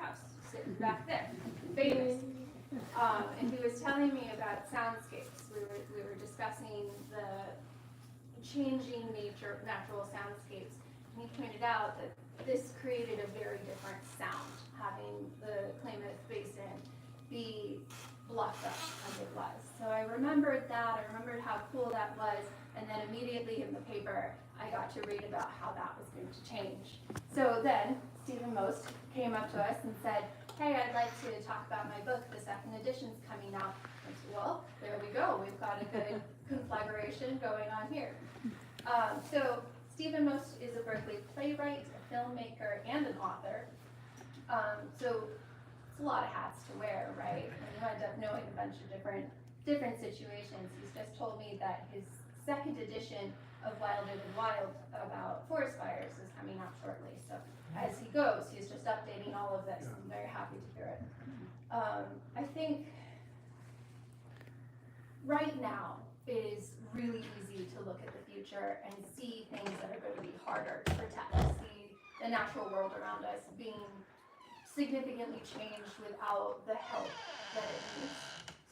House, sitting back there, famous. And he was telling me about soundscapes. We were discussing the changing natural soundscapes. And he pointed out that this created a very different sound, having the Klamath Basin be blocked up as it was. So I remembered that, I remembered how cool that was, and then immediately in the paper, I got to read about how that was going to change. So then, Stephen Most came up to us and said, hey, I'd like to talk about my book, the second edition's coming out. I said, well, there we go, we've got a good conflagration going on here. So Stephen Most is a Berkeley playwright, a filmmaker, and an author. So it's a lot of hats to wear, right? And you end up knowing a bunch of different situations. He's just told me that his second edition of Wilder Than Wild about forest fires is coming out shortly. So as he goes, he's just updating all of this. I'm very happy to hear it. I think right now it is really easy to look at the future and see things that are going to be harder to protect, see the natural world around us being significantly changed without the help that it needs.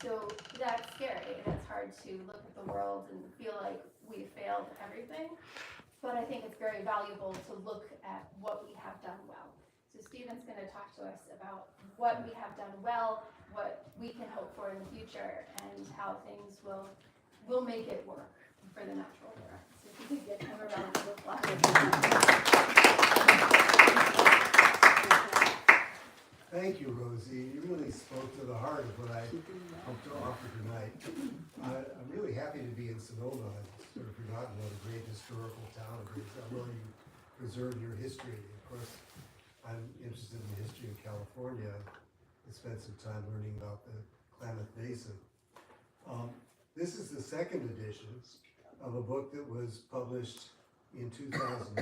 So that's scary, and it's hard to look at the world and feel like we failed everything. But I think it's very valuable to look at what we have done well. So Stephen's going to talk to us about what we have done well, what we can hope for in the future, and how things will make it work for the natural world. So if you could get him around to the flag. Thank you, Rosie. You really spoke to the heart of what I hope to offer tonight. I'm really happy to be in Sonoma. I've sort of forgotten what a great historical town it is. How well you preserve your history. Of course, I'm interested in the history of California. I spent some time learning about the Klamath Basin. This is the second edition of a book that was published in 2006.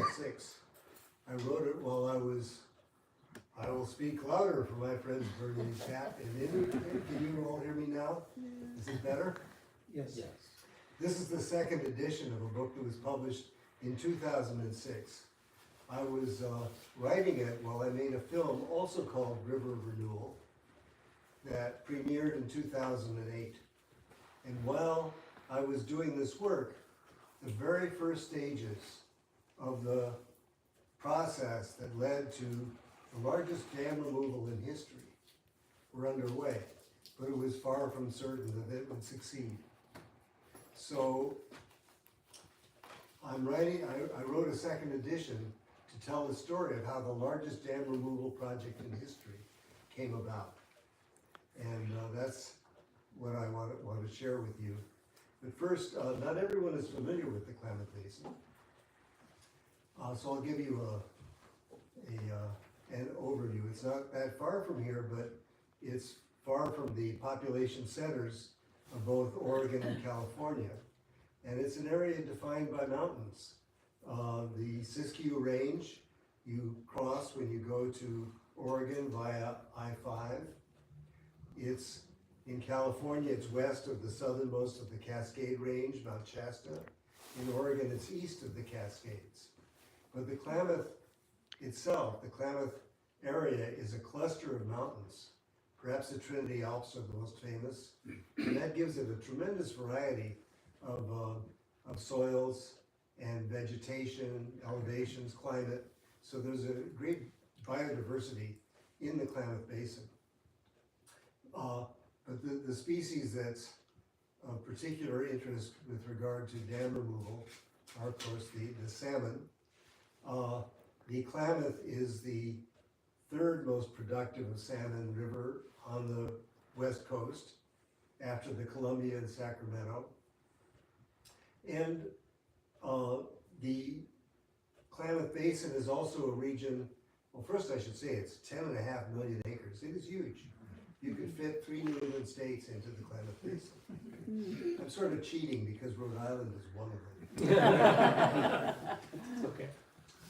I wrote it while I will speak louder for my friends Bernie, Pat, and Indy. Can you all hear me now? Is it better? Yes. This is the second edition of a book that was published in 2006. I was writing it while I made a film also called River Renewal that premiered in 2008. And while I was doing this work, the very first stages of the process that led to the largest dam removal in history were underway, but it was far from certain that it would succeed. So I wrote a second edition to tell the story of how the largest dam removal project in history came about. And that's what I want to share with you. But first, not everyone is familiar with the Klamath Basin. So I'll give you an overview. It's not that far from here, but it's far from the population centers of both Oregon and California. And it's an area defined by mountains. The Siskiyou Range you cross when you go to Oregon via I-5. It's in California, it's west of the southernmost of the Cascade Range, Mount Shasta. In Oregon, it's east of the Cascades. But the Klamath itself, the Klamath area, is a cluster of mountains. Perhaps the Trinity Alps are the most famous. And that gives it a tremendous variety of soils and vegetation, elevations, climate. So there's a great biodiversity in the Klamath Basin. But the species that's of particular interest with regard to dam removal are, of course, the salmon. The Klamath is the third most productive of salmon river on the west coast after the Columbia and Sacramento. And the Klamath Basin is also a region, well, first I should say it's 10.5 million acres. It is huge. You could fit 3 New England states into the Klamath Basin. I'm sort of cheating because Rhode Island is one of them. It's okay.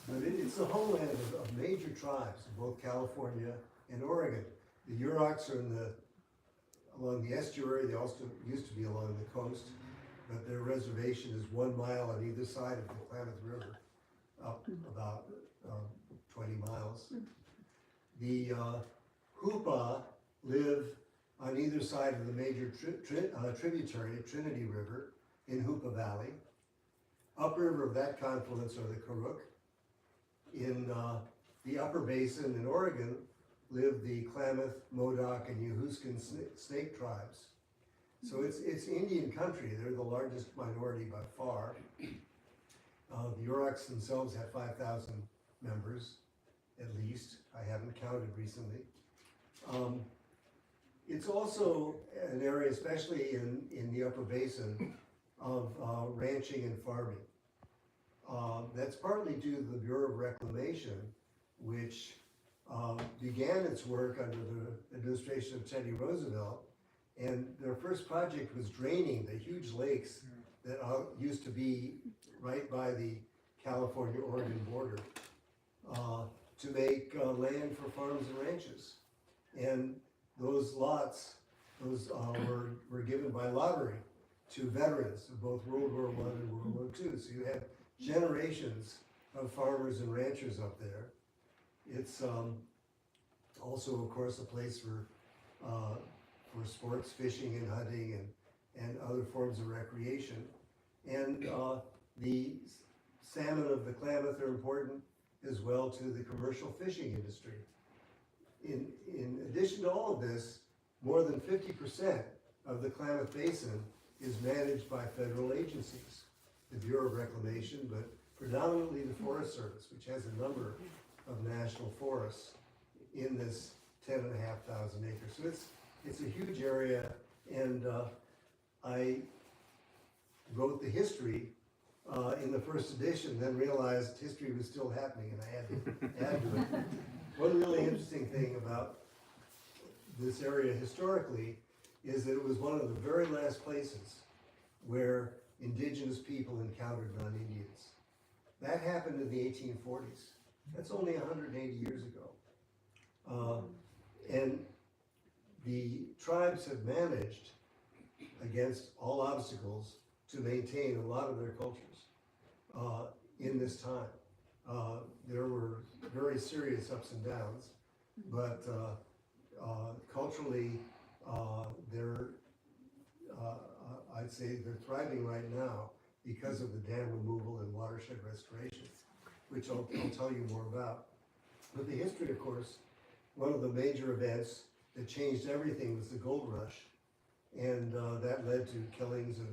But it's the homeland of major tribes in both California and Oregon. The Yurok are along the estuary. They also used to be along the coast, but their reservation is 1 mile on either side of the Klamath River, up about 20 miles. The Hoopa live on either side of the major tributary, Trinity River, in Hoopa Valley. Upriver of that confluence are the Karuk. In the upper basin in Oregon live the Klamath, Modoc, and Yehuskan snake tribes. So it's Indian country. They're the largest minority by far. The Yurok themselves have 5,000 members, at least. I haven't counted recently. It's also an area, especially in the upper basin, of ranching and farming. That's partly due to the Bureau of Reclamation, which began its work under the administration of Teddy Roosevelt, and their first project was draining the huge lakes that used to be right by the California-Oregon border to make land for farms and ranches. And those lots, were given by lottery to veterans of both World War I and World War II. So you have generations of farmers and ranchers up there. It's also, of course, a place for sports, fishing and hunting and other forms of recreation. And the salmon of the Klamath are important as well to the commercial fishing industry. In addition to all of this, more than 50% of the Klamath Basin is managed by federal agencies, the Bureau of Reclamation, but predominantly the Forest Service, which has a number of national forests in this 10,500 acres. So it's a huge area, and I wrote the history in the first edition, then realized history was still happening, and I had to add to it. One really interesting thing about this area historically is that it was one of the very last places where indigenous people encountered non-Indians. That happened in the 1840s. That's only 180 years ago. And the tribes have managed, against all obstacles, to maintain a lot of their cultures in this time. There were very serious ups and downs, but culturally, I'd say they're thriving right now because of the dam removal and watershed restoration, which I'll tell you more about. But the history, of course, one of the major events that changed everything was the gold rush, and that led to killings of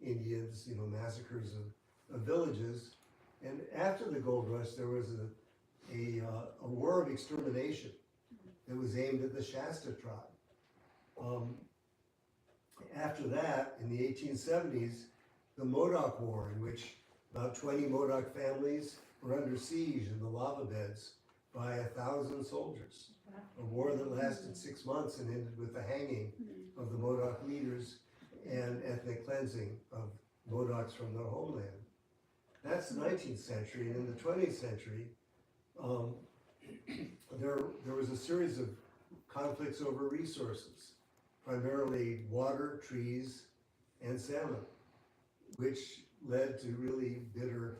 Indians, massacres of villages. And after the gold rush, there was a war of extermination that was aimed at the Shasta tribe. After that, in the 1870s, the Modoc War, in which about 20 Modoc families were under siege in the lava beds by 1,000 soldiers. A war that lasted 6 months and ended with the hanging of the Modoc leaders and ethnic cleansing of Modocs from their homeland. That's the 19th century, and in the 20th century, there was a series of conflicts over resources, primarily water, trees, and salmon, which led to really bitter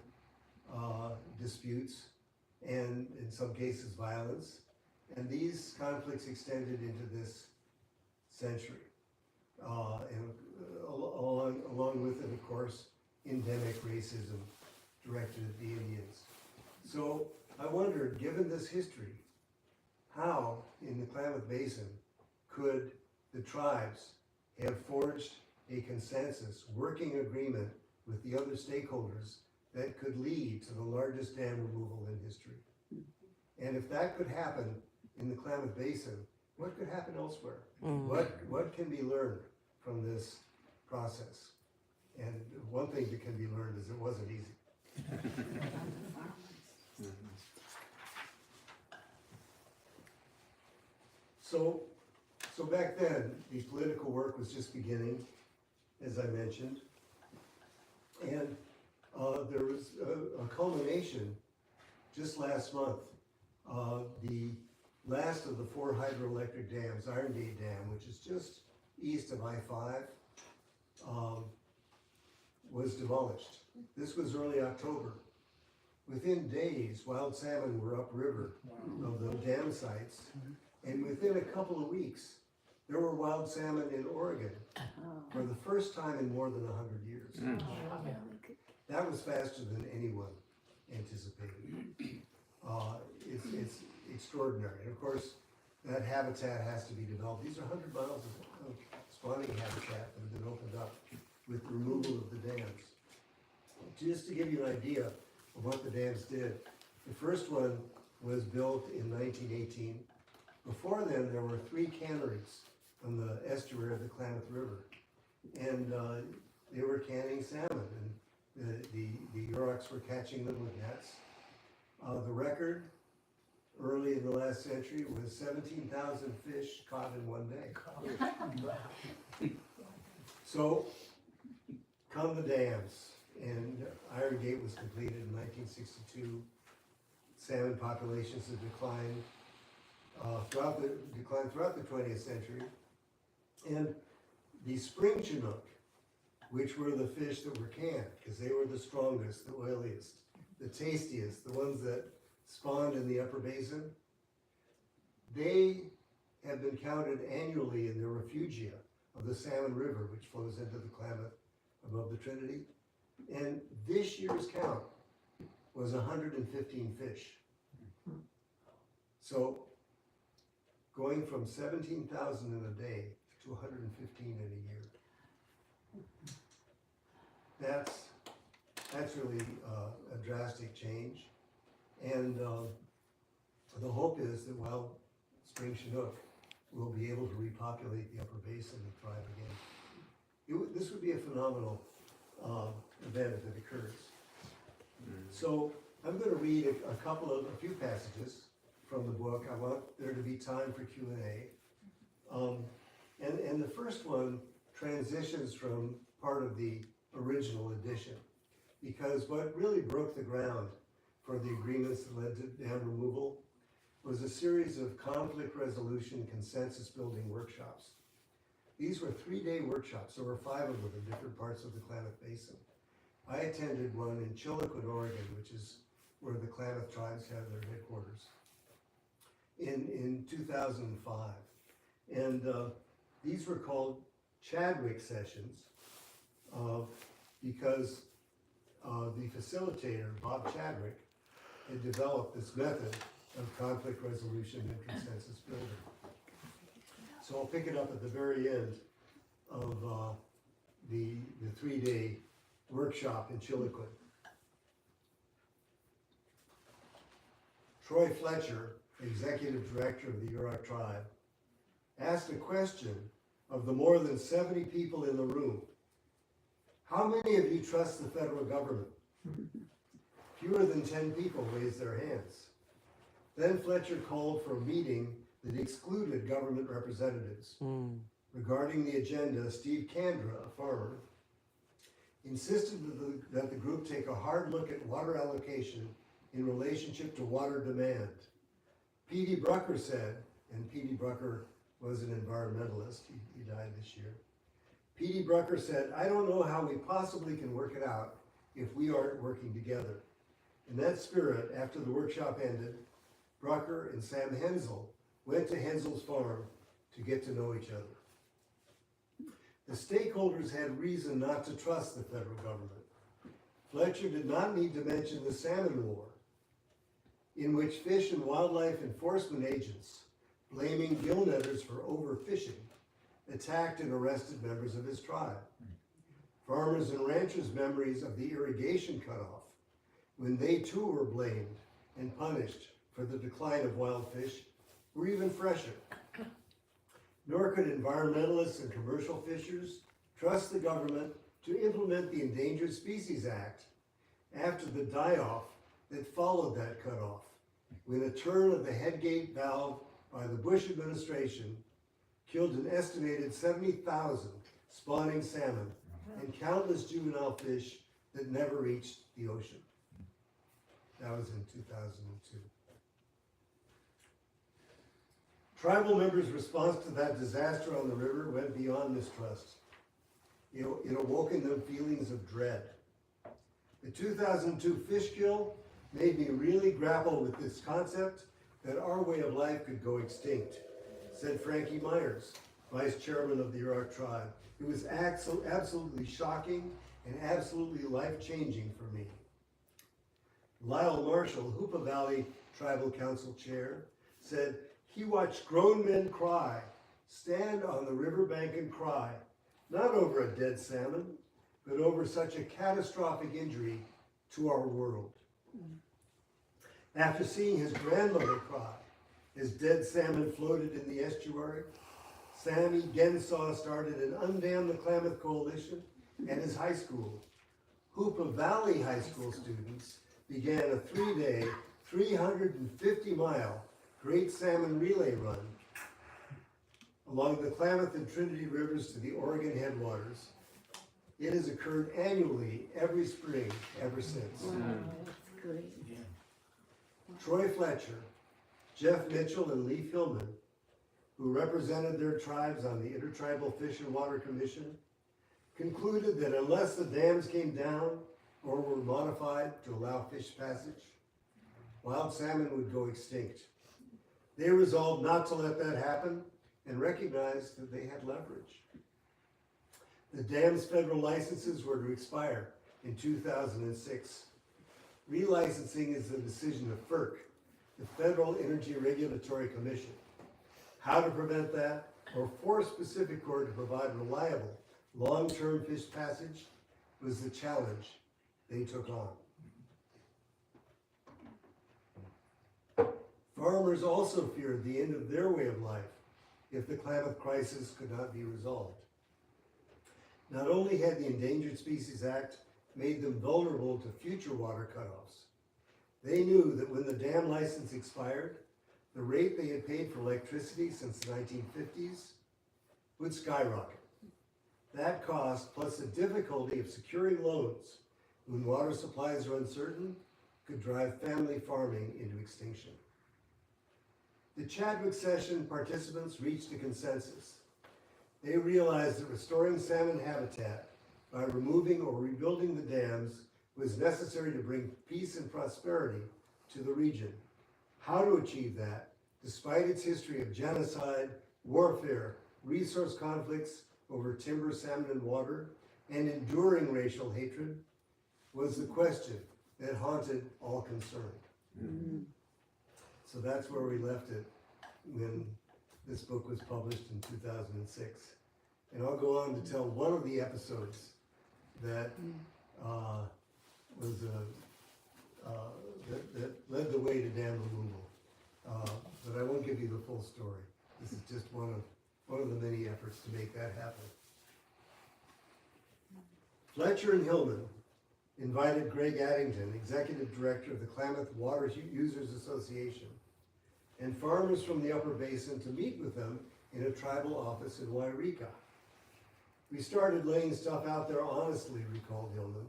disputes and, in some cases, violence. And these conflicts extended into this century, and along with it, of course, endemic racism directed at the Indians. So I wondered, given this history, how in the Klamath Basin could the tribes have forged a consensus, working agreement with the other stakeholders that could lead to the largest dam removal in history? And if that could happen in the Klamath Basin, what could happen elsewhere? What can be learned from this process? And one thing that can be learned is it wasn't easy. So back then, the political work was just beginning, as I mentioned, and there was a culmination just last month. The last of the 4 hydroelectric dams, Iron Gate Dam, which is just east of I-5, was demolished. This was early October, within days, wild salmon were upriver of the dam sites. And within a couple of weeks, there were wild salmon in Oregon for the first time in more than 100 years. That was faster than anyone anticipated. It's extraordinary. And of course, that habitat has to be developed. These are 100 miles of spawning habitat that have been opened up with the removal of the dams. Just to give you an idea of what the dams did, the first one was built in 1918. Before then, there were 3 canneries on the estuary of the Klamath River, and they were canning salmon, and the Yurok were catching them with nets. The record early in the last century was 17,000 fish caught in one day. So come the dams, and Iron Gate was completed in 1962. Salmon populations have declined throughout the 20th century. And the spring Chinook, which were the fish that were canned, because they were the strongest, the oiliest, the tastiest, the ones that spawned in the upper basin, they have been counted annually in the refugia of the Salmon River, which flows into the Klamath above the Trinity. And this year's count was 115 fish. So going from 17,000 in a day to 115 in a year. That's really a drastic change. And the hope is that wild spring Chinook will be able to repopulate the upper basin and thrive again. This would be a phenomenal event if it occurs. So I'm going to read a few passages from the book. I want there to be time for Q&A. And the first one transitions from part of the original edition, because what really broke the ground for the agreements that led to dam removal was a series of conflict resolution, consensus building workshops. These were 3-day workshops. There were 5 of them in different parts of the Klamath Basin. I attended one in Chillicote, Oregon, which is where the Klamath tribes have their headquarters, in 2005. And these were called Chadwick sessions because the facilitator, Bob Chadwick, had developed this method of conflict resolution and consensus building. So I'll pick it up at the very end of the 3-day workshop in Chillicote. Troy Fletcher, executive director of the Yurok tribe, asked a question of the more than 70 people in the room. How many of you trust the federal government? Fewer than 10 people raised their hands. Then Fletcher called for a meeting that excluded government representatives. Regarding the agenda, Steve Kandra, a farmer, insisted that the group take a hard look at water allocation in relationship to water demand. P.D. Brucker said, and P.D. Brucker was an environmentalist, he died this year. P.D. Brucker said, I don't know how we possibly can work it out if we aren't working together. In that spirit, after the workshop ended, Brucker and Sam Hensel went to Hensel's farm to get to know each other. The stakeholders had reason not to trust the federal government. Fletcher did not need to mention the salmon war, in which fish and wildlife enforcement agents, blaming gill netters for overfishing, attacked and arrested members of his tribe. Farmers and ranchers' memories of the irrigation cutoff, when they too were blamed and punished for the decline of wild fish, were even fresher. Nor could environmentalists and commercial fishers trust the government to implement the Endangered Species Act after the die-off that followed that cutoff, when a turn of the headgate valve by the Bush administration killed an estimated 70,000 spawning salmon and countless juvenile fish that never reached the ocean. That was in 2002. Tribal members' response to that disaster on the river went beyond mistrust. It awoke in them feelings of dread. The 2002 fish kill made me really grapple with this concept that our way of life could go extinct, said Frankie Myers, vice chairman of the Yurok tribe. It was absolutely shocking and absolutely life-changing for me. Lyle Marshall, Hoopa Valley Tribal Council chair, said he watched grown men cry, stand on the riverbank and cry, not over a dead salmon, but over such a catastrophic injury to our world. After seeing his grandmother cry as dead salmon floated in the estuary, Sammy Gensaw started an Undam the Klamath Coalition at his high school. Hoopa Valley High School students began a 3-day, 350-mile Great Salmon Relay Run along the Klamath and Trinity Rivers to the Oregon headwaters. It has occurred annually every spring ever since. Wow, that's great. Troy Fletcher, Jeff Mitchell, and Lee Hillman, who represented their tribes on the Intertribal Fish and Water Commission, concluded that unless the dams came down or were modified to allow fish passage, wild salmon would go extinct. They resolved not to let that happen and recognized that they had leverage. The dam's federal licenses were to expire in 2006. Relicensing is the decision of FERC, the Federal Energy Regulatory Commission. How to prevent that or force Pacificor to provide reliable, long-term fish passage was the challenge they took on. Farmers also feared the end of their way of life if the Klamath crisis could not be resolved. Not only had the Endangered Species Act made them vulnerable to future water cutoffs, they knew that when the dam license expired, the rate they had paid for electricity since the 1950s would skyrocket. That cost, plus the difficulty of securing loans when water supplies are uncertain, could drive family farming into extinction. The Chadwick session participants reached a consensus. They realized that restoring salmon habitat by removing or rebuilding the dams was necessary to bring peace and prosperity to the region. How to achieve that, despite its history of genocide, warfare, resource conflicts over timber, salmon, and water, and enduring racial hatred, was the question that haunted all concerned. Mm-hmm. So that's where we left it when this book was published in 2006. And I'll go on to tell one of the episodes that that led the way to dam removal. But I won't give you the full story. This is just one of the many efforts to make that happen. Fletcher and Hillman invited Greg Addington, Executive Director of the Klamath Water Users Association, and farmers from the Upper Basin to meet with them in a tribal office in Wairika. We started laying stuff out there honestly, recalled Hillman.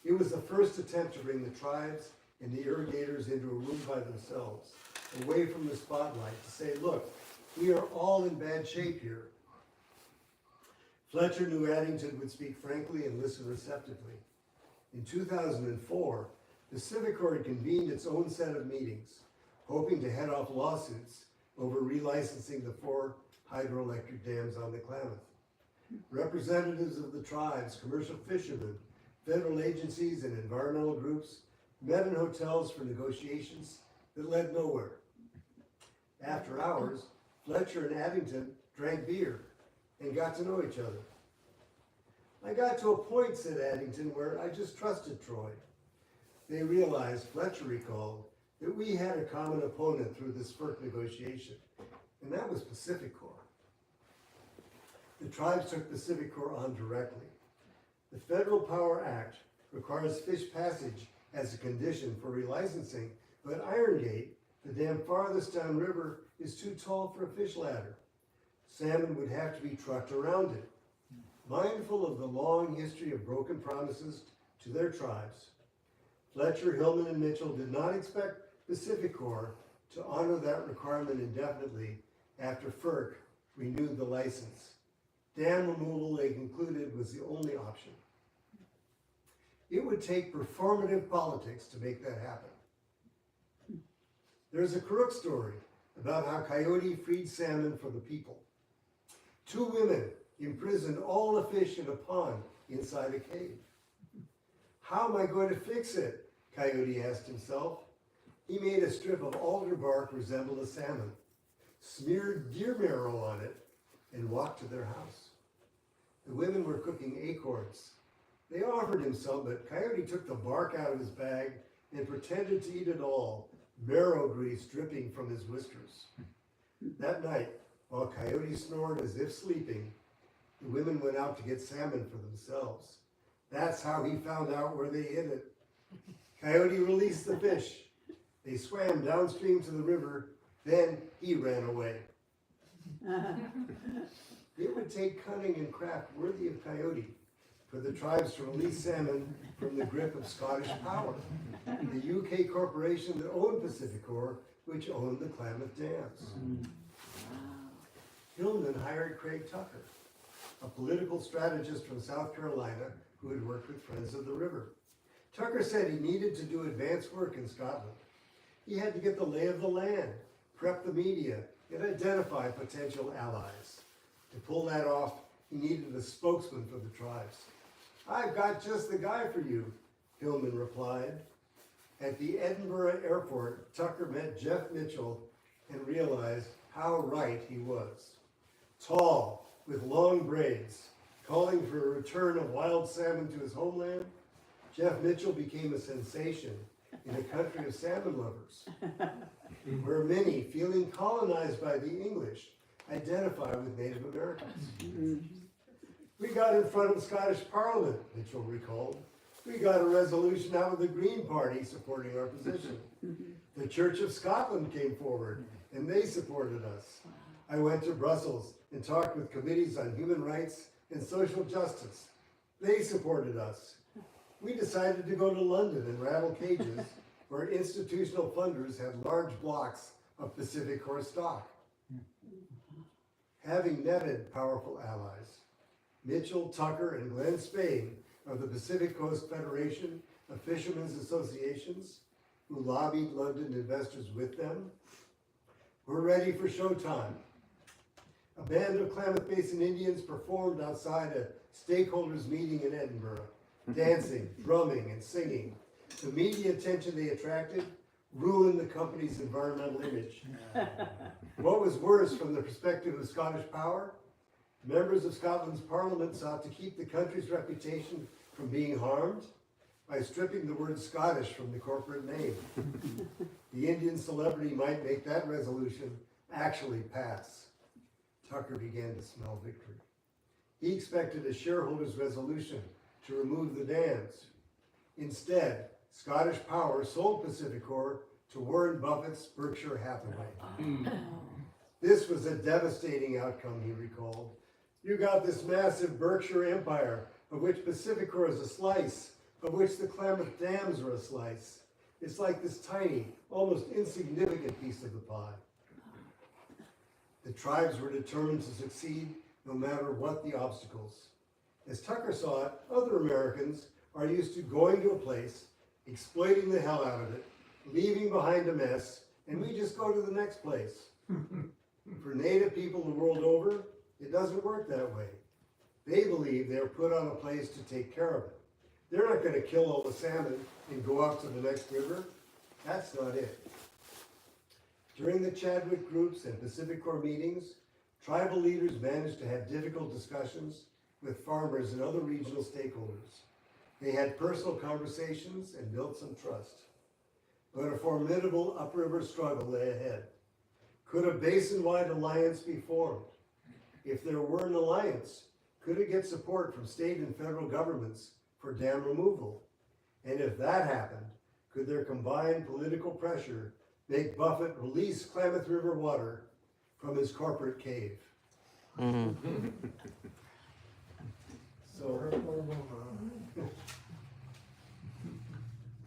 It was the first attempt to bring the tribes and the irrigators into a room by themselves, away from the spotlight, to say, look, we are all in bad shape here. Fletcher knew Addington would speak frankly and listen receptively. In 2004, Pacificor had convened its own set of meetings, hoping to head off lawsuits over relicensing the 4 hydroelectric dams on the Klamath. Representatives of the tribes, commercial fishermen, federal agencies, and environmental groups met in hotels for negotiations that led nowhere. After hours, Fletcher and Addington drank beer and got to know each other. I got to a point, said Addington, where I just trusted Troy. They realized, Fletcher recalled, that we had a common opponent through this FERC negotiation, and that was Pacificor. The tribes took Pacificor on directly. The Federal Power Act requires fish passage as a condition for relicensing, but Iron Gate, the dam farthest downriver, is too tall for a fish ladder. Salmon would have to be trucked around it. Mindful of the long history of broken promises to their tribes, Fletcher, Hillman, and Mitchell did not expect Pacificor to honor that requirement indefinitely after FERC renewed the license. Dam removal, they concluded, was the only option. It would take performative politics to make that happen. There's a crook story about how Coyote freed salmon for the people. 2 women imprisoned all the fish in a pond inside a cave. How am I going to fix it? Coyote asked himself. He made a strip of alder bark resemble a salmon, smeared deer marrow on it, and walked to their house. The women were cooking acorns. They offered him some, but Coyote took the bark out of his bag and pretended to eat it all, marrow grease dripping from his whiskers. That night, while Coyote snored as if sleeping, the women went out to get salmon for themselves. That's how he found out where they hid it. Coyote released the fish. They swam downstream to the river, then he ran away. It would take cunning and craft worthy of Coyote for the tribes to release salmon from the grip of Scottish power, the UK corporation that owned Pacificor, which owned the Klamath Dams. Hillman hired Craig Tucker, a political strategist from South Carolina who had worked with Friends of the River. Tucker said he needed to do advanced work in Scotland. He had to get the lay of the land, prep the media, and identify potential allies. To pull that off, he needed a spokesman for the tribes. I've got just the guy for you, Hillman replied. At the Edinburgh airport, Tucker met Jeff Mitchell and realized how right he was. Tall, with long braids, calling for a return of wild salmon to his homeland, Jeff Mitchell became a sensation in a country of salmon lovers, where many, feeling colonized by the English, identify with Native Americans. We got in front of the Scottish Parliament, Mitchell recalled. We got a resolution out of the Green Party supporting our position. The Church of Scotland came forward, and they supported us. I went to Brussels and talked with committees on human rights and social justice. They supported us. We decided to go to London and rattle cages where institutional funders had large blocks of Pacificor stock. Having netted powerful allies, Mitchell, Tucker, and Glenn Spain of the Pacific Coast Federation of Fishermen's Associations, who lobbied London investors with them, were ready for showtime. A band of Klamath Basin Indians performed outside a stakeholders meeting in Edinburgh, dancing, drumming, and singing. The media attention they attracted ruined the company's environmental image. What was worse from the perspective of Scottish power? Members of Scotland's parliament sought to keep the country's reputation from being harmed by stripping the word Scottish from the corporate name. The Indian celebrity might make that resolution actually pass. Tucker began to smell victory. He expected a shareholders' resolution to remove the dams. Instead, Scottish Power sold Pacificor to Warren Buffett's Berkshire Hathaway. This was a devastating outcome, he recalled. You got this massive Berkshire empire, of which Pacificor is a slice, of which the Klamath Dams are a slice. It's like this tiny, almost insignificant piece of the pie. The tribes were determined to succeed no matter what the obstacles. As Tucker saw it, other Americans are used to going to a place, exploiting the hell out of it, leaving behind a mess, and we just go to the next place. For Native people the world over, it doesn't work that way. They believe they're put on a place to take care of it. They're not going to kill all the salmon and go out to the next river. That's not it. During the Chadwick groups and Pacificor meetings, tribal leaders managed to have difficult discussions with farmers and other regional stakeholders. They had personal conversations and built some trust. But a formidable upriver struggle lay ahead. Could a basin-wide alliance be formed? If there were an alliance, could it get support from state and federal governments for dam removal? And if that happened, could their combined political pressure make Buffett release Klamath River water from his corporate cave? So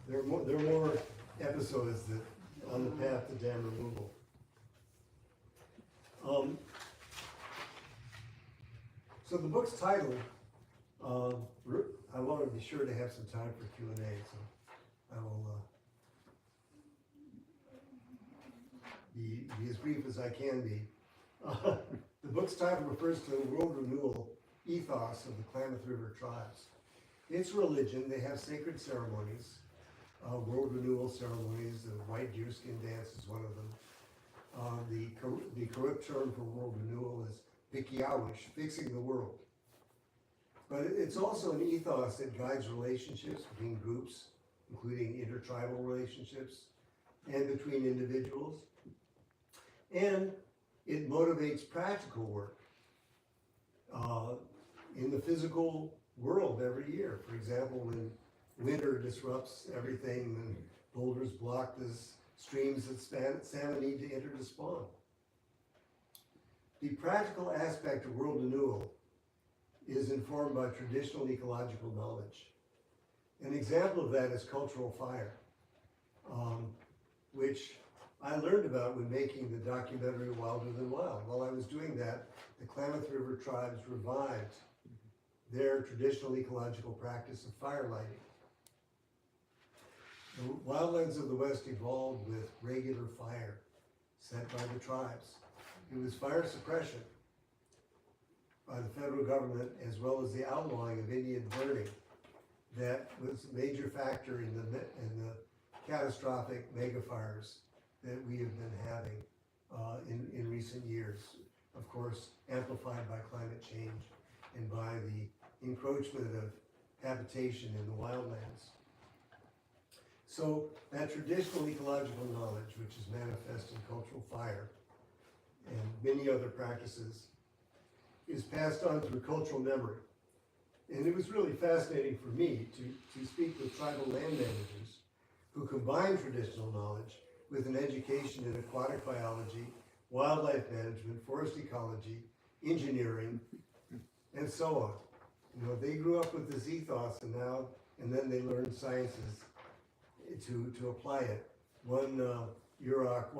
there are more episodes that on the path to dam removal. So the book's title, I want to be sure to have some time for Q&A, so I will be as brief as I can be. The book's title refers to the world renewal ethos of the Klamath River tribes. It's religion, they have sacred ceremonies, world renewal ceremonies, the white deerskin dance is one of them. The correct term for world renewal is Pikiawish, fixing the world. But it's also an ethos that guides relationships between groups, including intertribal relationships, and between individuals. And it motivates practical work in the physical world every year. For example, when winter disrupts everything and boulders block the streams that salmon need to enter to spawn. The practical aspect of world renewal is informed by traditional ecological knowledge. An example of that is cultural fire, which I learned about when making the documentary Wilder Than Wild. While I was doing that, the Klamath River tribes revived their traditional ecological practice of fire lighting. The wildlands of the West evolved with regular fire set by the tribes. It was fire suppression by the federal government, as well as the outlawing of Indian burning, that was a major factor in the catastrophic mega fires that we have been having in recent years. Of course, amplified by climate change and by the encroachment of habitation in the wildlands. So that traditional ecological knowledge, which is manifest in cultural fire and many other practices, is passed on through cultural memory. And it was really fascinating for me to speak with tribal land managers who combine traditional knowledge with an education in aquatic biology, wildlife management, forest ecology, engineering, and so on. You know, they grew up with this ethos, and then they learned sciences to apply it. One Yurok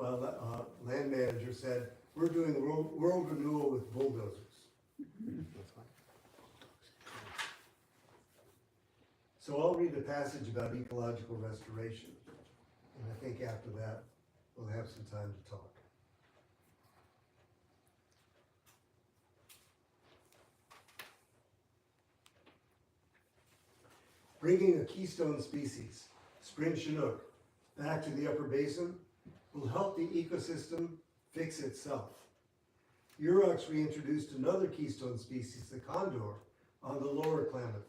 land manager said, "We're doing world renewal with bulldozers." So I'll read a passage about ecological restoration, and I think after that we'll have some time to talk. Bringing a keystone species, spring chinook, back to the upper basin will help the ecosystem fix itself. Yuroks reintroduced another keystone species, the condor, on the lower Klamath.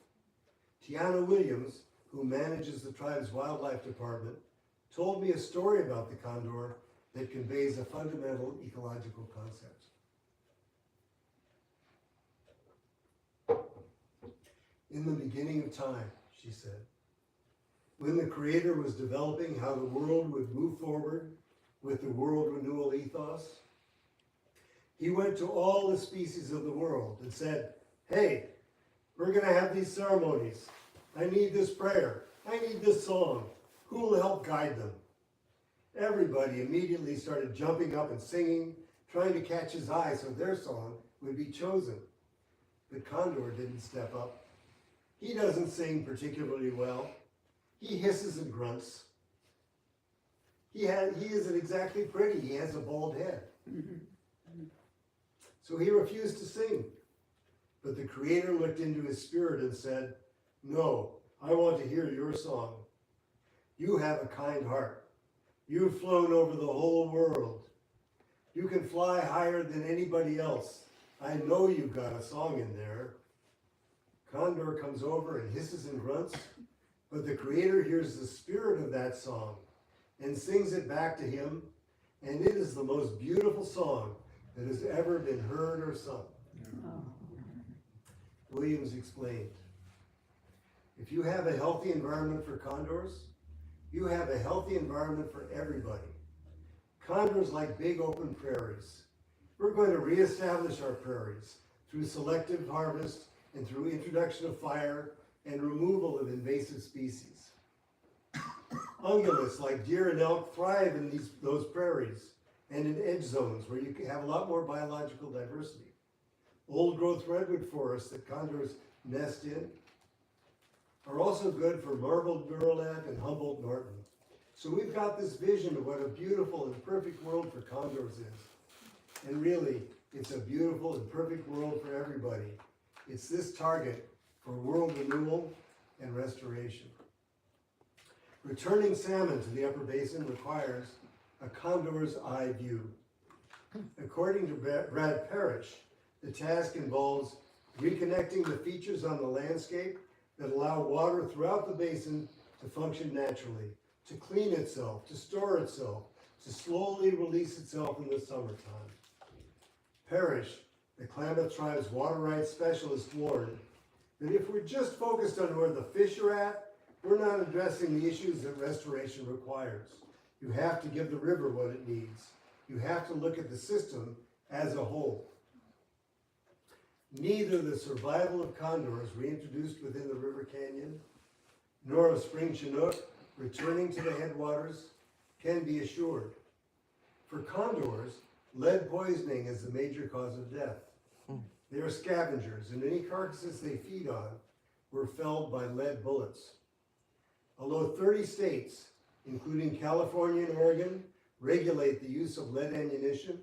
Tiana Williams, who manages the tribe's wildlife department, told me a story about the condor that conveys a fundamental ecological concept. In the beginning of time, she said, when the Creator was developing how the world would move forward with the world renewal ethos, he went to all the species of the world and said, "Hey, we're going to have these ceremonies. I need this prayer. I need this song. Who will help guide them?" Everybody immediately started jumping up and singing, trying to catch his eye so their song would be chosen. But Condor didn't step up. He doesn't sing particularly well. He hisses and grunts. He isn't exactly pretty. He has a bald head. So he refused to sing. But the Creator looked into his spirit and said, "No, I want to hear your song. You have a kind heart. You've flown over the whole world. You can fly higher than anybody else. I know you've got a song in there." Condor comes over and hisses and grunts, but the Creator hears the spirit of that song and sings it back to him, and it is the most beautiful song that has ever been heard or sung. Williams explained, if you have a healthy environment for condors, you have a healthy environment for everybody. Condors like big open prairies. We're going to reestablish our prairies through selective harvest and through introduction of fire and removal of invasive species. Ungulates like deer and elk thrive in those prairies and in edge zones where you can have a lot more biological diversity. Old growth redwood forests that condors nest in are also good for marbled burlap and Humboldt Norton. So we've got this vision of what a beautiful and perfect world for condors is. And really, it's a beautiful and perfect world for everybody. It's this target for world renewal and restoration. Returning salmon to the upper basin requires a condor's eye view. According to Brad Parrish, the task involves reconnecting the features on the landscape that allow water throughout the basin to function naturally, to clean itself, to store itself, to slowly release itself in the summertime. Parrish, the Klamath Tribe's water rights specialist, warned that if we're just focused on where the fish are at, we're not addressing the issues that restoration requires. You have to give the river what it needs. You have to look at the system as a whole. Neither the survival of condors reintroduced within the river canyon, nor of spring Chinook returning to the headwaters can be assured. For condors, lead poisoning is the major cause of death. They are scavengers, and any carcasses they feed on were felled by lead bullets. Although 30 states, including California and Oregon, regulate the use of lead ammunition,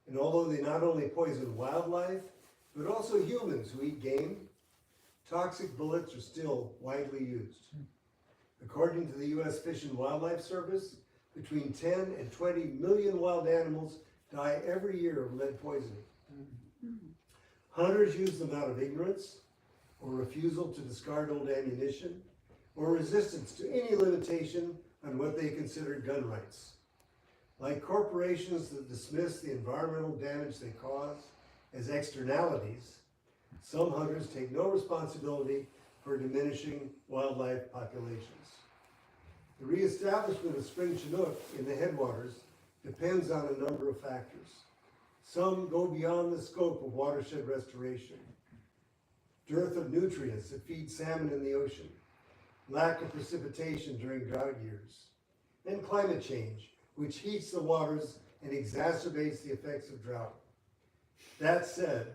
and although they not only poison wildlife, but also humans who eat game, toxic bullets are still widely used. According to the U.S. Fish and Wildlife Service, between 10 and 20 million wild animals die every year of lead poisoning. Hunters use them out of ignorance, or refusal to discard old ammunition, or resistance to any limitation on what they consider gun rights. Like corporations that dismiss the environmental damage they cause as externalities, some hunters take no responsibility for diminishing wildlife populations. The reestablishment of spring Chinook in the headwaters depends on a number of factors. Some go beyond the scope of watershed restoration. Dearth of nutrients that feed salmon in the ocean, lack of precipitation during drought years, and climate change, which heats the waters and exacerbates the effects of drought. That said,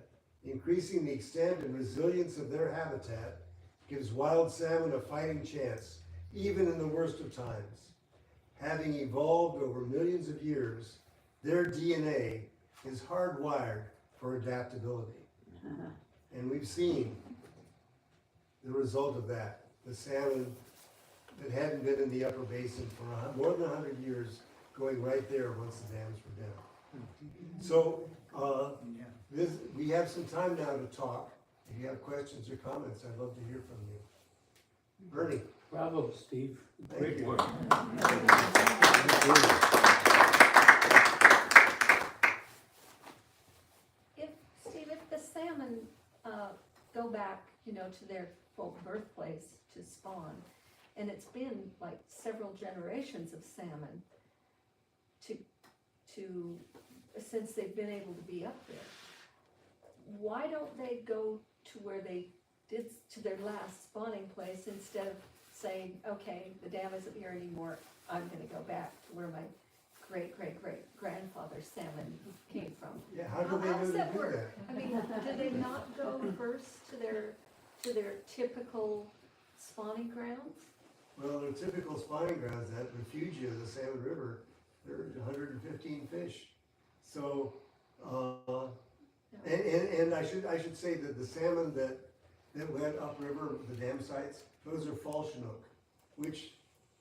increasing the extent and resilience of their habitat gives wild salmon a fighting chance, even in the worst of times. Having evolved over millions of years, their DNA is hardwired for adaptability. And we've seen the result of that. The salmon that hadn't been in the upper basin for more than 100 years going right there once the dams were down. So we have some time now to talk. If you have questions or comments, I'd love to hear from you. Bernie. Bravo, Steve. Great Thank work. If the salmon go back, to their birthplace to spawn, and it's been like several generations of salmon to since they've been able to be up there, why don't they go to where they did, to their last spawning place, instead of saying, okay, the dam isn't here anymore, I'm gonna go back to where my great-great-great-grandfather's salmon came from? Yeah, how do they How does do that that? work? I mean, do they not go first to their typical spawning grounds? Well, their typical spawning grounds, that refugia of the Salmon River, there are 115 fish. So, and I should say that the salmon that went upriver, the dam sites, those are fall Chinook, which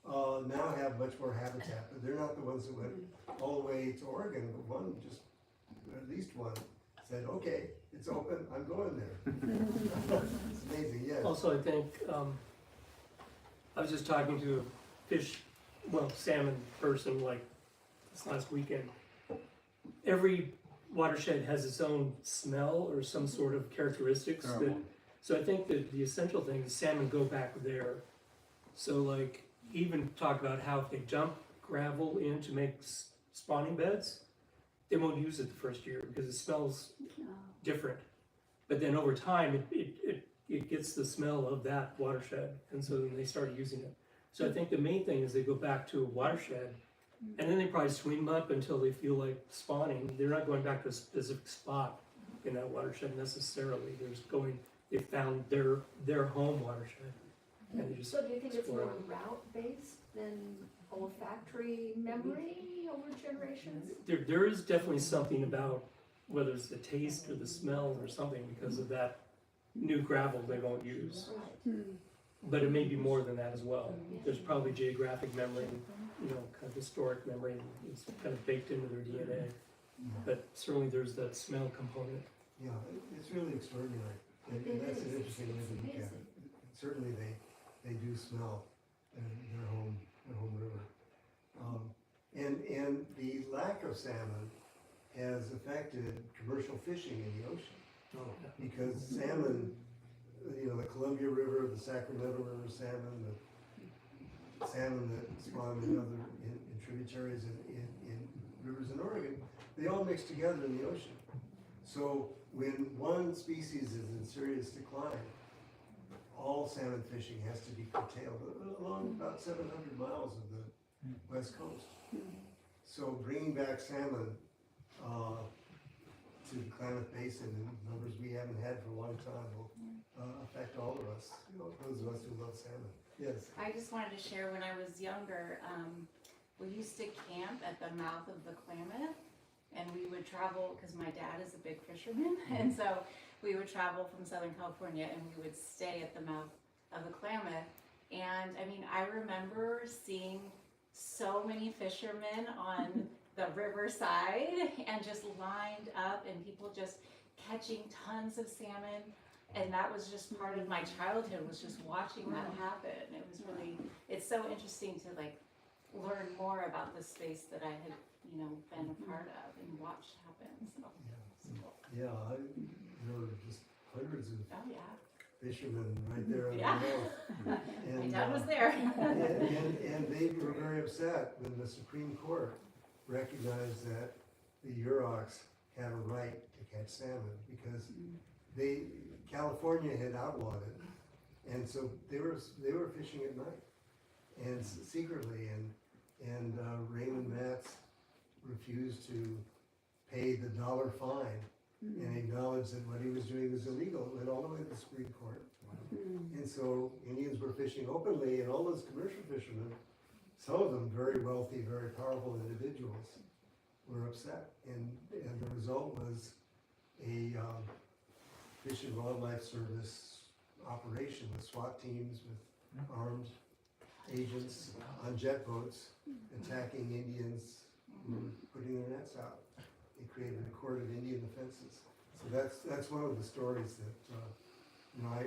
now have much more habitat, but they're not the ones that went all the way to Oregon. But one, just at least one, said, okay, it's open, I'm going there. It's amazing, yes. Also, I think, I was just talking to a salmon person like this last weekend. Every watershed has its own smell or some sort of characteristics. So I think that the essential thing is salmon go back there. So like, even talk about how if they dump gravel in to make spawning beds, they won't use it the first year because it smells different. But then over time, it gets the smell of that watershed, and so then they start using it. So I think the main thing is they go back to a watershed, and then they probably swim up until they feel like spawning. They're not going back to a specific spot in that watershed necessarily. They found their home watershed, and they just So do you think it's explore more it. route based than olfactory memory over generations? There is definitely something about whether it's the taste or the smell or something because of that new gravel they won't use. Right. But it may be more than that as well. There's probably geographic memory, kind of historic memory is kind of baked into their DNA. But certainly there's that smell component. Yeah, it's really extraordinary, and that's an interesting way to look at it. Certainly they do smell their home river. And the lack of salmon has affected commercial fishing in the ocean. Because salmon, the Columbia River, the Sacramento River salmon, the salmon that spawn in tributaries in rivers in Oregon, they all mix together in the ocean. So when one species is in serious decline, all salmon fishing has to be curtailed along about 700 miles of the west coast. So bringing back salmon to the Klamath Basin in numbers we haven't had for a long time will affect all of us, those of us who love salmon. Yes. I just wanted to share, when I was younger, we used to camp at the mouth of the Klamath, and we would travel, because my dad is a big fisherman, and so we would travel from Southern California and we would stay at the mouth of the Klamath. And I mean, I remember seeing so many fishermen on the riverside and just lined up, and people just catching tons of salmon. And that was just part of my childhood, was just watching that happen. It was really, it's so interesting to learn more about the space that I had, been a part of and watched happen. So, Yeah, there were just hundreds of oh yeah, fishermen right there on Yeah. the north. my dad was there. And they were very upset when the Supreme Court recognized that the Yurok had a right to catch salmon because California had outlawed it, and so they were fishing at night and secretly, and Raymond Matz refused to pay the $1 fine and acknowledged that what he was doing was illegal. It went all the way to the Supreme Court. And so Indians were fishing openly, and all those commercial fishermen, some of them very wealthy, very powerful individuals, were upset. And the result was a Fish and Wildlife Service operation with SWAT teams, with armed agents on jet boats attacking Indians who were putting their nets out. They created a court of Indian offenses. So that's one of the stories that I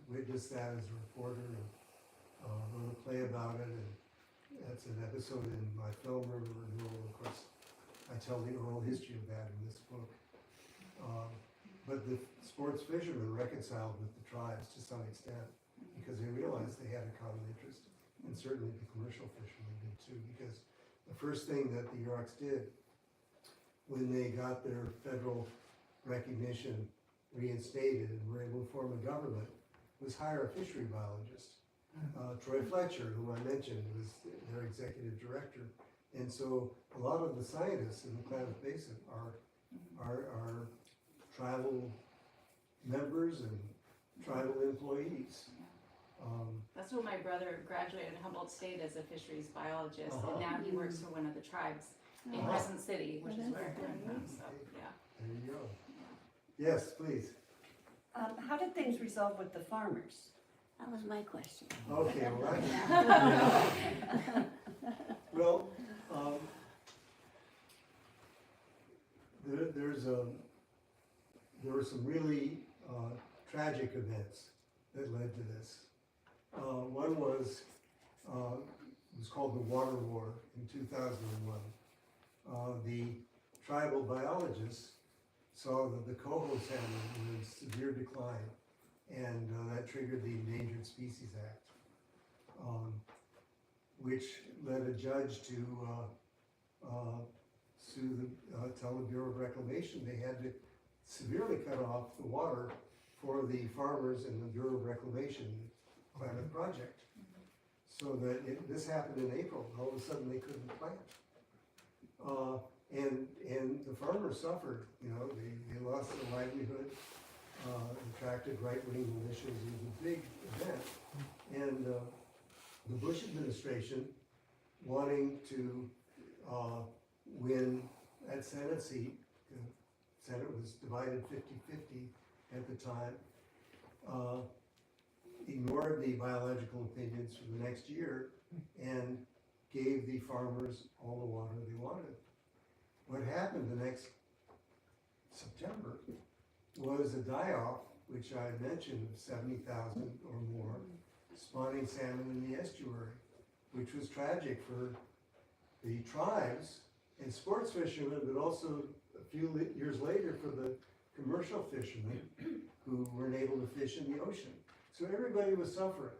witnessed that as a reporter and wrote a play about it, and that's an episode in my film Renewal. Of course, I tell the oral history of that in this book. But the sports fishermen reconciled with the tribes to some extent because they realized they had a common interest, and certainly the commercial fishermen did too. Because the first thing that the Yurok did when they got their federal recognition reinstated and were able to form a government was hire a fishery biologist. Troy Fletcher, whom I mentioned, was their executive director. And so a lot of the scientists in the Klamath Basin are tribal members and tribal employees. That's what my brother graduated at Humboldt State as a fisheries biologist, and now he works for one of the tribes in Crescent City, which is where I'm from. So, yeah. There you go. Yes, please. How did things resolve with the farmers? That was my question. Okay, well, there were some really tragic events that led to this. One was called the Water War in 2001. The tribal biologists saw that the coho salmon was in severe decline, and that triggered the Endangered Species Act, which led a judge to tell the Bureau of Reclamation they had to severely cut off the water for the farmers and the Bureau of Reclamation Klamath project. So that this happened in April, all of a sudden they couldn't plant. And the farmers suffered, they lost their livelihood, attracted right-wing militias. It was a big event. And the Bush administration wanting to win that Senate seat. The Senate was divided 50-50 at the time. Ignored the biological opinions for the next year and gave the farmers all the water they wanted. What happened the next September was a die-off, which I mentioned, of 70,000 or more spawning salmon in the estuary, which was tragic for the tribes and sports fishermen, but also a few years later for the commercial fishermen who weren't able to fish in the ocean. So everybody was suffering.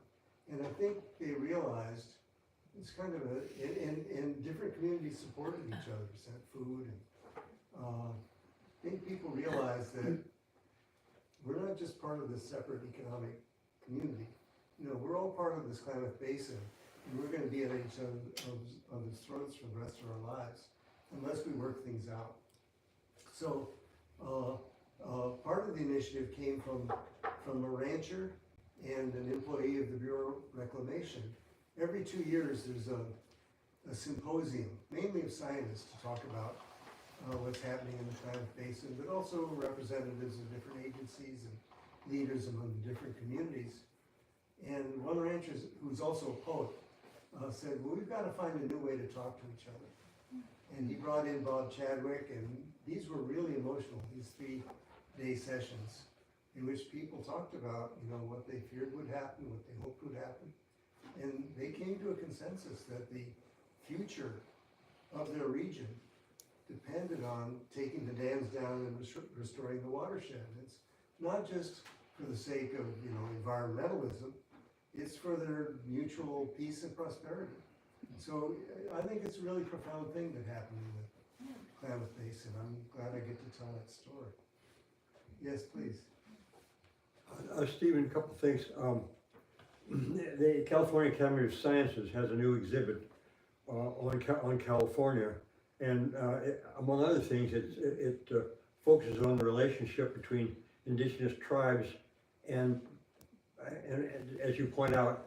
And I think they realized it's kind of and different communities supported each other, sent food. And I think people realized that we're not just part of this separate economic community. You know, we're all part of this Klamath Basin, and we're going to be at each other's throats for the rest of our lives unless we work things out. So part of the initiative came from a rancher and an employee of the Bureau of Reclamation. Every 2 years there's a symposium, mainly of scientists, to talk about what's happening in the Klamath Basin, but also representatives of different agencies and leaders among the different communities. And one rancher, who's also a poet, said, well, we've got to find a new way to talk to each other. And he brought in Bob Chadwick, and these were really emotional, these 3-day sessions in which people talked about, you know, what they feared would happen, what they hoped would happen. And they came to a consensus that the future of their region depended on taking the dams down and restoring the watershed. It's not just for the sake of, you know, environmentalism, it's for their mutual peace and prosperity. So I think it's a really profound thing that happened in the Klamath Basin. I'm glad I get to tell that story. Yes, please. Stephen, a couple things. The California Academy of Sciences has a new exhibit on California, and among other things, it focuses on the relationship between indigenous tribes and as you point out,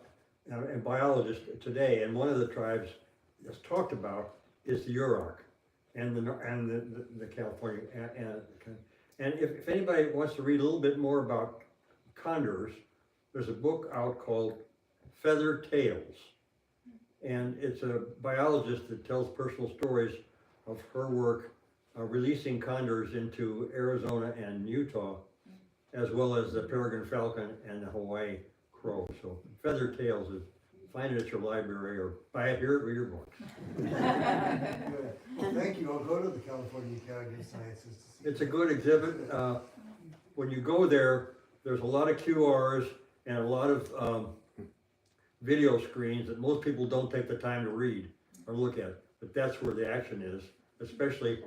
and biologists today, and one of the tribes that's talked about is the Yurok and the California and if anybody wants to read a little bit more about condors, there's a book out called Feather Tales, and it's a biologist that tells personal stories of her work releasing condors into Arizona and Utah, as well as the peregrine falcon and the Hawaii crow. So Feather Tales, is find it at your library or buy it here at Reader Book. Good. Thank you. I'll go to the California Academy of Sciences to see. It's a good exhibit. When you go there, there's a lot of QRs and a lot of video screens that most people don't take the time to read or look at. But that's where the action is, especially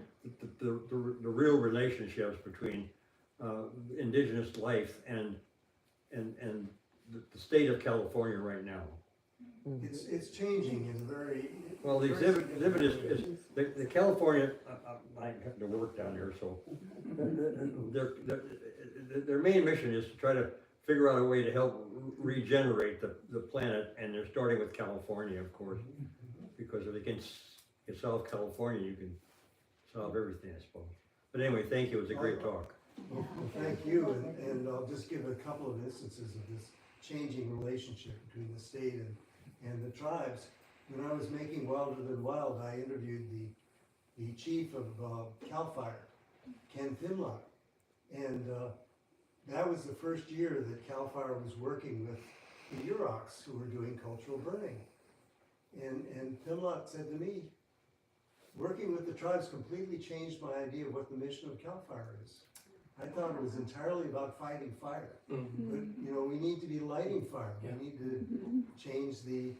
the real relationships between indigenous life and the state of California right now. It's changing in very well. The exhibit is the California. I have to work down here, so their main mission is to try to figure out a way to help regenerate the planet, and they're starting with California, of course, because if they can solve California, you can solve everything, I suppose. But anyway, thank you. It was a great talk. Well, thank you, and I'll just give a couple of instances of this changing relationship between the state and the tribes. When I was making Wilder Than Wild, I interviewed the chief of CAL FIRE, Ken Finlock, and that was the first year that CAL FIRE was working with the Yuroks who were doing cultural burning. And Finlock said to me, working with the tribes completely changed my idea of what the mission of CAL FIRE is. I thought it was entirely about fighting fire, but you know, we need to be lighting fire. Yeah. We need to change the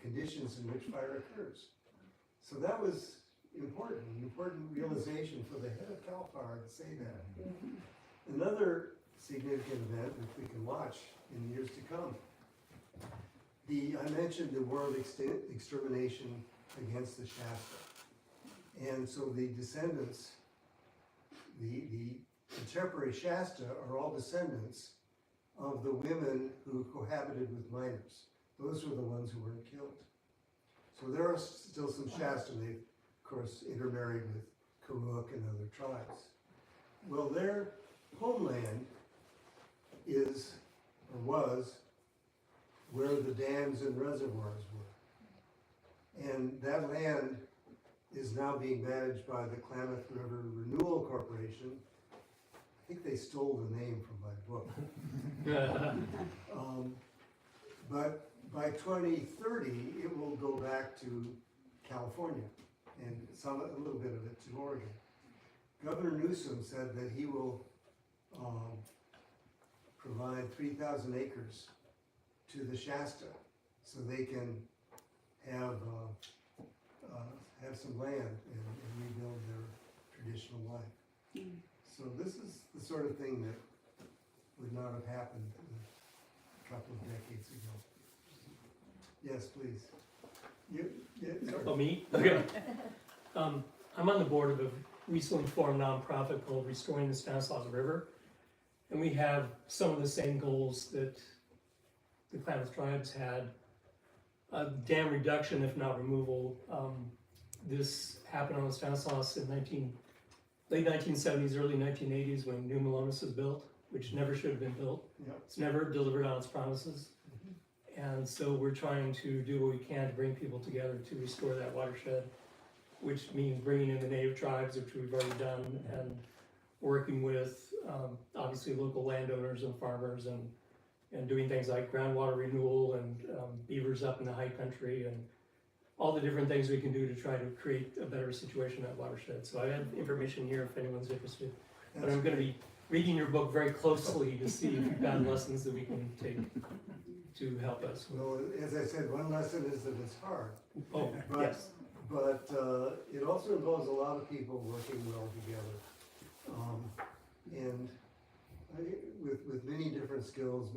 conditions in which fire occurs. So that was an important realization for the head of CAL FIRE to say that. Another significant event which we can watch in the years to come. I mentioned the war of extermination against the Shasta. And so the descendants, the contemporary Shasta are all descendants of the women who cohabited with minors. those were the ones who weren't killed. So there are still some Shasta, they, of course, intermarried with Karuk and other tribes. Well, their homeland is, or was, where the dams and reservoirs were. And that land is now being managed by the Klamath River Renewal Corporation. I think they stole the name from my book. But by 2030, it will go back to California and a little bit of it to Oregon. Governor Newsom said that he will provide 3,000 acres to the Shasta so they can have some land and rebuild their traditional life. So this is the sort of thing that would not have happened a couple of decades ago. Yes, please. Oh, me? Okay. I'm on the board of a recently formed nonprofit called Restoring the Stanislaus River. And we have some of the same goals that the Klamath tribes had. Dam reduction, if not removal. This happened on the Stanislaus in late 1970s, early 1980s when New Melones was built, which never should have been built. Yep. It's never delivered on its promises. And so we're trying to do what we can to bring people together to restore that watershed, which means bringing in the native tribes, which we've already done, and working with obviously local landowners and farmers and doing things like groundwater renewal and beavers up in the high country and all the different things we can do to try to create a better situation in that watershed. So I have information here if anyone's interested. But I'm going to be reading your book very closely to see if you've got lessons that we can take to help us. Well, as I said, one lesson is that it's hard. Oh, But- yes. But it also involves a lot of people working well together. And with many different skills,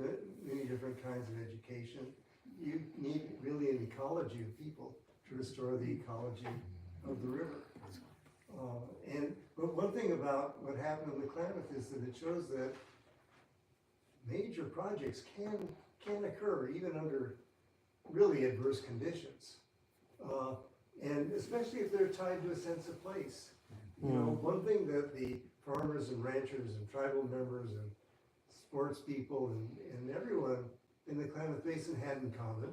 many different kinds of education, you need really an ecology of people to restore the ecology of the river. But one thing about what happened in the Klamath is that it shows that major projects can occur even under really adverse conditions. And especially if they're tied to a sense of place. You know, one thing that the farmers and ranchers and tribal members and sports people and everyone in the Klamath Basin had in common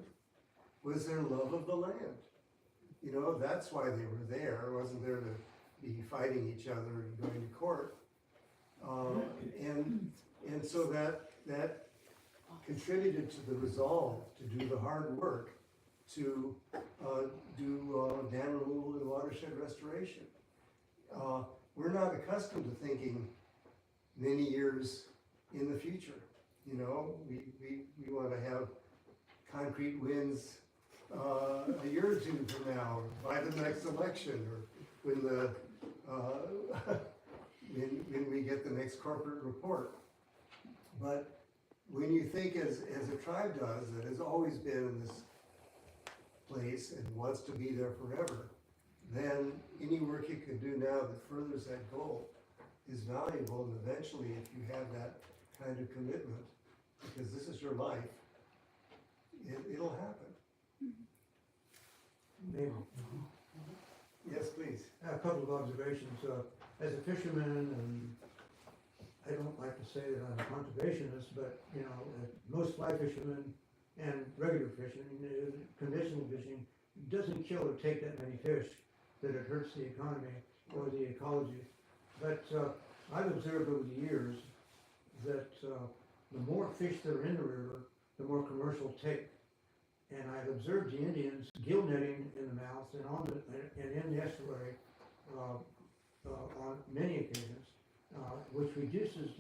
was their love of the land. You know, that's why they were there. It wasn't there to be fighting each other and going to court. And so that contributed to the resolve to do the hard work to do dam removal and watershed restoration. We're not accustomed to thinking many years in the future. You know, we want to have concrete wins a year or two from now, or by the next election, or when the when we get the next corporate report. But when you think as a tribe does, that has always been in this place and wants to be there forever, then any work you can do now that furthers that goal is valuable, and eventually if you have that kind of commitment, because this is your life, it'll happen. Maybe. Yes, please. A couple of observations. As a fisherman, and I don't like to say that I'm a conservationist, but you know, most fly fishermen and regular fishing, conventional fishing, doesn't kill or take that many fish that it hurts the economy or the ecology. But I've observed over the years that the more fish that are in the river, the more commercial take. And I've observed the Indians gill netting in the mouth and in the estuary on many occasions, which reduces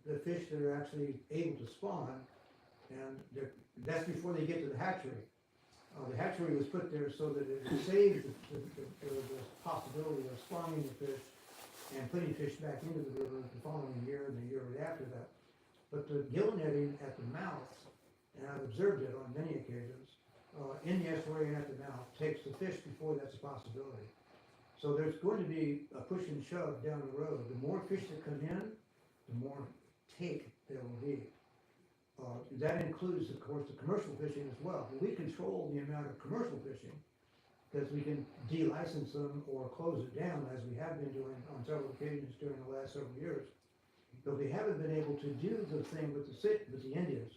the fish that are actually able to spawn, and that's before they get to the hatchery. The hatchery was put there so that it saved the possibility of spawning the fish and putting fish back into the river the following year and the year after that. But the gill netting at the mouth, and I've observed it on many occasions, in the estuary and at the mouth, takes the fish before that's a possibility. So there's going to be a push and shove down the road. The more fish that come in, the more take there will be. That includes, of course, the commercial fishing as well. We control the amount of commercial fishing, because we can de-license them or close it down, as we have been doing on several occasions during the last several years. But we haven't been able to do the thing with the Indians.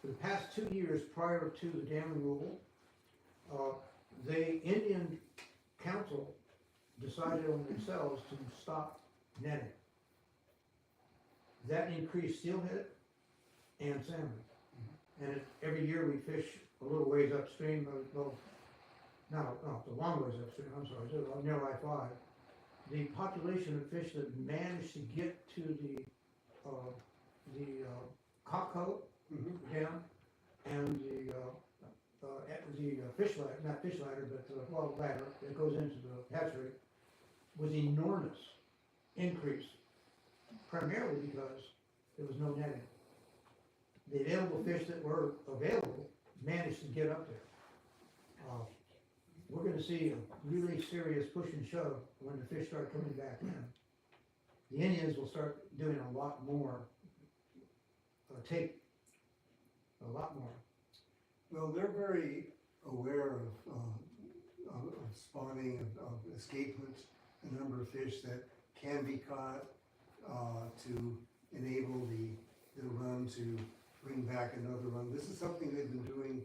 For the past 2 years prior to the dam removal, the Indian Council decided on themselves to stop netting. That increased steelhead and salmon. And every year we fish a little ways upstream, well, no, the long ways upstream, I'm sorry, near I-5. The population of fish that managed to get to the Cockcoat Dam and the fish ladder, not fish ladder, but ladder that goes into the hatchery, was enormous increase, primarily because there was no netting. The available fish that were available managed to get up there. We're gonna see a really serious push and shove when the fish start coming back in. The Indians will start doing a lot more, take a lot more. Well, they're very aware of spawning, of escapement, the number of fish that can be caught, to enable the run to bring back another run. This is something they've been doing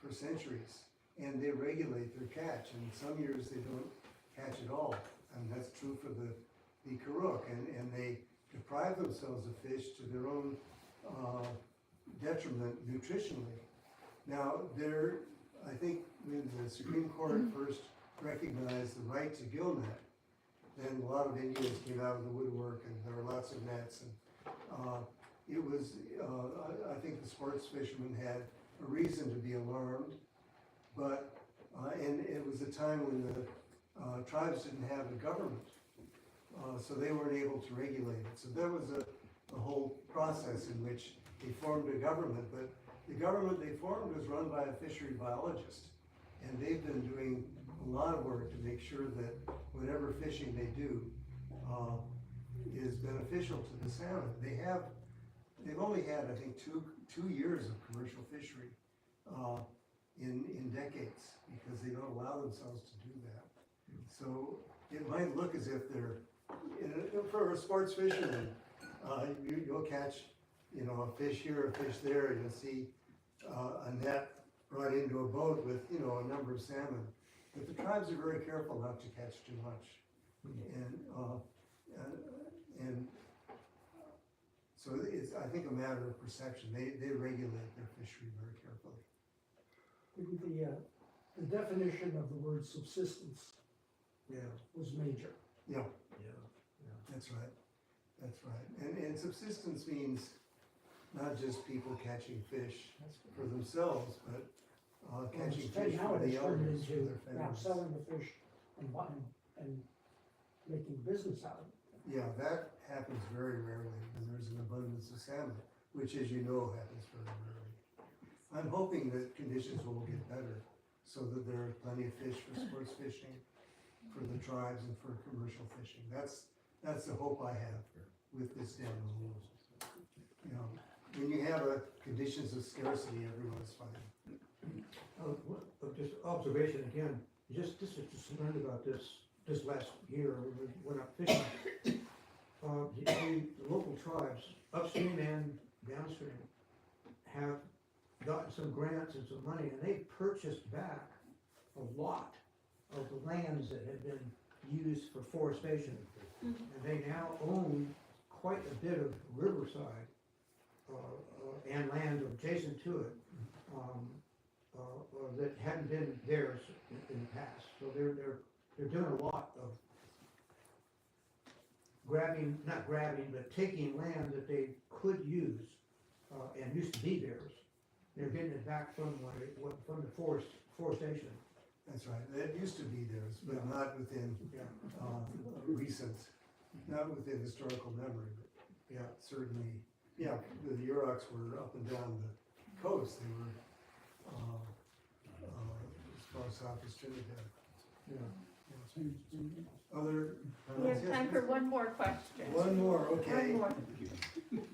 for centuries, and they regulate their catch, and some years they don't catch at all, and that's true for the Karuk, and they deprive themselves of fish to their own detriment nutritionally. Now, I think when the Supreme Court first recognized the right to gill net, then a lot of Indians came out of the woodwork, and there were lots of nets, and it was, I think the sports fishermen had a reason to be alarmed, but, and it was a time when the tribes didn't have a government, so they weren't able to regulate it. So there was a whole process in which they formed a government, but the government they formed was run by a fishery biologist, and they've been doing a lot of work to make sure that whatever fishing they do is beneficial to the salmon. They've only had, I think, two years of commercial fishery in decades, because they don't allow themselves to do that. So it might look as if they're, for a sports fisherman, you'll catch, a fish here, a fish there, and you'll see a net brought into a boat with, a number of salmon. But the tribes are very careful not to catch too much. And so it's, I think, a matter of perception. They regulate their fishery very carefully. The definition of the word subsistence was major. Yeah. That's right. That's right. And subsistence means not just people catching fish for themselves, but catching fish for the owners, for their families. Selling the fish and making business out of it. Yeah, that happens very rarely when there's an abundance of salmon, which, as you know, happens very rarely. I'm hoping that conditions will get better so that there are plenty of fish for sports fishing, for the tribes, and for commercial fishing. That's the hope I have with this dam removal. When you have conditions of scarcity, everyone's fine. Just observation again, just learned about this last year when we went up fishing. The local tribes, upstream and downstream, have gotten some grants and some money, and they purchased back a lot of the lands that had been used for forestation. And they now own quite a bit of riverside and land adjacent to it that hadn't been theirs in the past. So they're doing a lot of not grabbing, but taking land that they could use and used to be theirs. They're getting it back from the forestation. That's right. It used to be theirs, but not within recent, not within historical memory. But certainly, the Yurok were up and down the coast. They were as far south as Trinidad. Other? We have time for one more question. One more, okay. One more.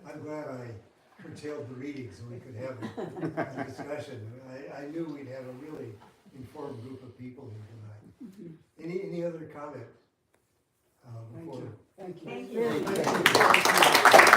I'm glad I curtailed the reading so we could have a discussion. I knew we'd have a really informed group of people here tonight. Any other comment? Before? Thank you. Thank you.